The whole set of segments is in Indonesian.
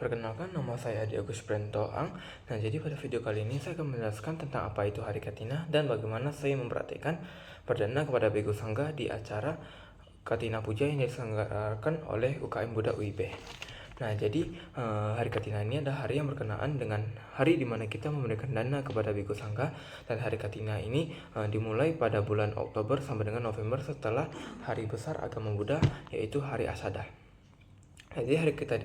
Perkenalkan, nama saya Adi Agus Prentoang. Nah, jadi pada video kali ini saya akan menjelaskan tentang apa itu Hari Katina dan bagaimana saya mempraktikkan perdana kepada Biku Sangga di acara Katina Puja yang diselenggarakan oleh UKM Buddha UIB. Nah, jadi Hari Katina ini adalah hari yang berkenaan dengan hari di mana kita memberikan dana kepada Biku Sangga, dan Hari Katina ini dimulai pada bulan Oktober sampai dengan November setelah Hari Besar Agama Buddha, yaitu Hari Asada. Jadi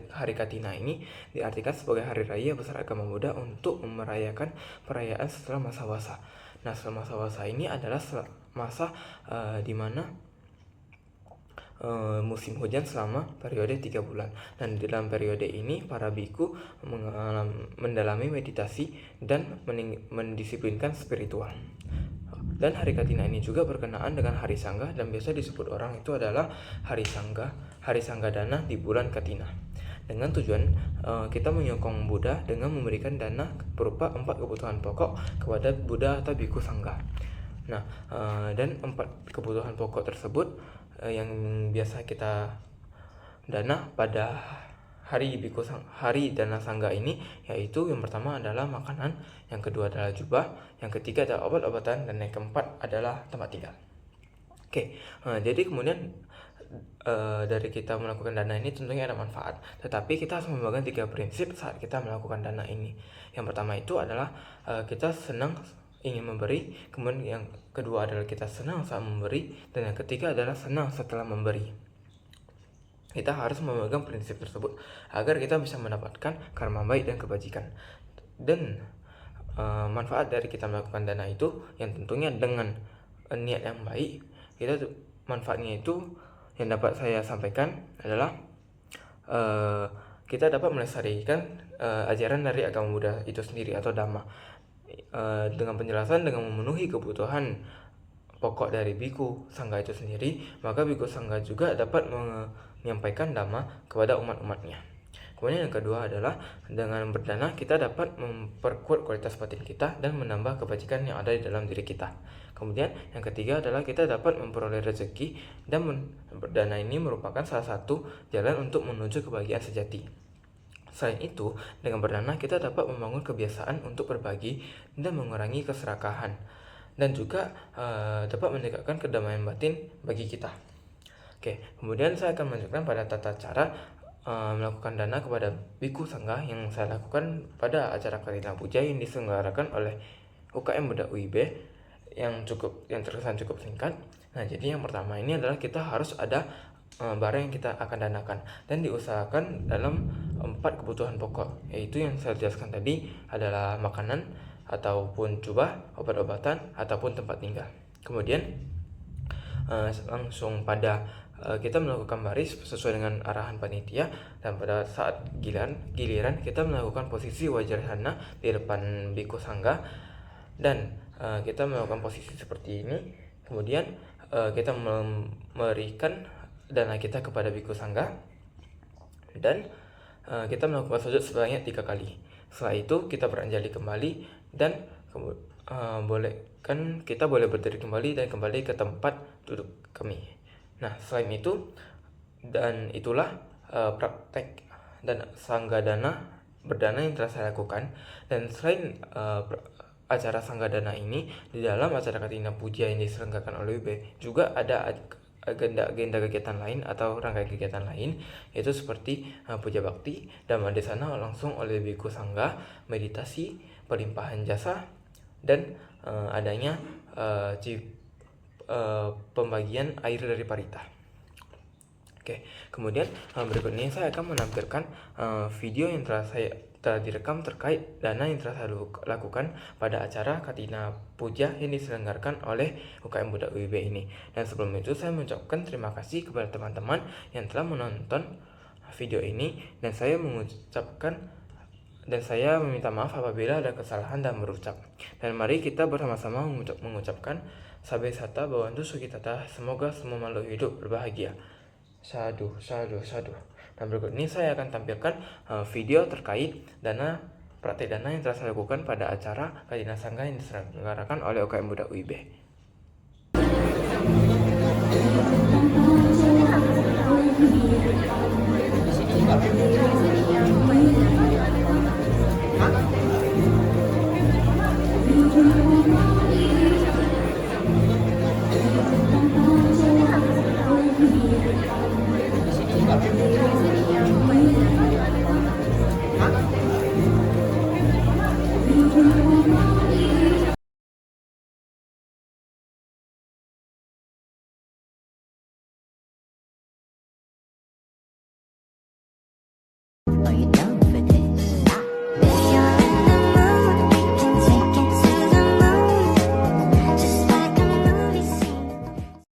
Hari Katina ini diartikan sebagai hari raya besar agama Buddha untuk merayakan perayaan setelah masa wasa. Nah, setelah masa wasa ini adalah masa di mana musim hujan selama periode 3 bulan. Dan di dalam periode ini para biku mendalami meditasi dan mendisiplinkan spiritual. Dan Hari Katina ini juga berkenaan dengan Hari Sangga, dan biasa disebut orang itu adalah Hari Sangga Dana di bulan Katina. Dengan tujuan kita menyokong Buddha dengan memberikan dana berupa 4 kebutuhan pokok kepada Buddha atau Biku Sangga. Nah, dan 4 kebutuhan pokok tersebut yang biasa kita dana pada Hari Dana Sangga ini, yaitu yang pertama adalah makanan, yang kedua adalah jubah, yang ketiga adalah obat-obatan, dan yang keempat adalah tempat tinggal. Jadi kemudian dari kita melakukan dana ini tentunya ada manfaat, tetapi kita harus memegang 3 prinsip saat kita melakukan dana ini. Yang pertama itu adalah kita senang ingin memberi, kemudian yang kedua adalah kita senang saat memberi, dan yang ketiga adalah senang setelah memberi. Kita harus memegang prinsip tersebut agar kita bisa mendapatkan karma baik dan kebajikan. Dan manfaat dari kita melakukan dana itu yang tentunya dengan niat yang baik, manfaatnya itu yang dapat saya sampaikan adalah kita dapat melestarikan ajaran dari agama Buddha itu sendiri atau Dhamma dengan penjelasan, dengan memenuhi kebutuhan pokok dari Biku Sangga itu sendiri, maka Biku Sangga juga dapat menyampaikan Dhamma kepada umat-umatnya. Kemudian yang kedua adalah dengan berdana kita dapat memperkuat kualitas batin kita dan menambah kebajikan yang ada di dalam diri kita. Kemudian yang ketiga adalah kita dapat memperoleh rezeki, dan berdana ini merupakan salah satu jalan untuk menuju kebahagiaan sejati. Selain itu, dengan berdana kita dapat membangun kebiasaan untuk berbagi dan mengurangi keserakahan, dan juga dapat meningkatkan kedamaian batin bagi kita. Kemudian saya akan menunjukkan pada tata cara melakukan dana kepada Biku Sangga yang saya lakukan pada acara Katina Puja yang diselenggarakan oleh UKM Buddha UIB yang terkesan cukup singkat. Nah, jadi yang pertama ini adalah kita harus ada barang yang kita akan danakan, dan diusahakan dalam 4 kebutuhan pokok, yaitu yang saya jelaskan tadi adalah makanan ataupun jubah, obat-obatan, ataupun tempat tinggal. Kemudian langsung pada kita melakukan baris sesuai dengan arahan panitia, dan pada saat giliran kita melakukan posisi wajrasana di depan Biku Sangga, dan kita melakukan posisi seperti ini. Kemudian kita memberikan dana kita kepada Biku Sangga, dan kita melakukan sujud sebanyak 3 kali. Setelah itu kita beranjali kembali, dan kita boleh berdiri kembali dan kembali ke tempat duduk kami. Nah, selain itu, dan itulah praktek dan Sangga Dana berdana yang telah saya lakukan. Dan selain acara Sangga Dana ini, di dalam acara Katina Puja yang diselenggarakan oleh UB juga ada agenda kegiatan lain atau rangkaian kegiatan lain, yaitu seperti puja bakti, Dhamma Desana langsung oleh Biku Sangga, meditasi, pelimpahan jasa, dan adanya pembagian air dari parita. Kemudian berikutnya saya akan menampilkan video yang telah direkam terkait dana yang telah saya lakukan pada acara Katina Puja yang diselenggarakan oleh UKM Buddha UIB ini. Dan sebelum itu saya mengucapkan terima kasih kepada teman-teman yang telah menonton video ini, dan saya meminta maaf apabila ada kesalahan dalam berucap. Dan mari kita bersama-sama mengucapkan Sabe Sata Bhavantu Sukhitata, semoga semua makhluk hidup berbahagia. Sadu, sadu, sadu. Dan berikut ini saya akan tampilkan video terkait praktek dana yang telah saya lakukan pada acara Katina Sangga yang diselenggarakan oleh UKM Buddha UIB. right now.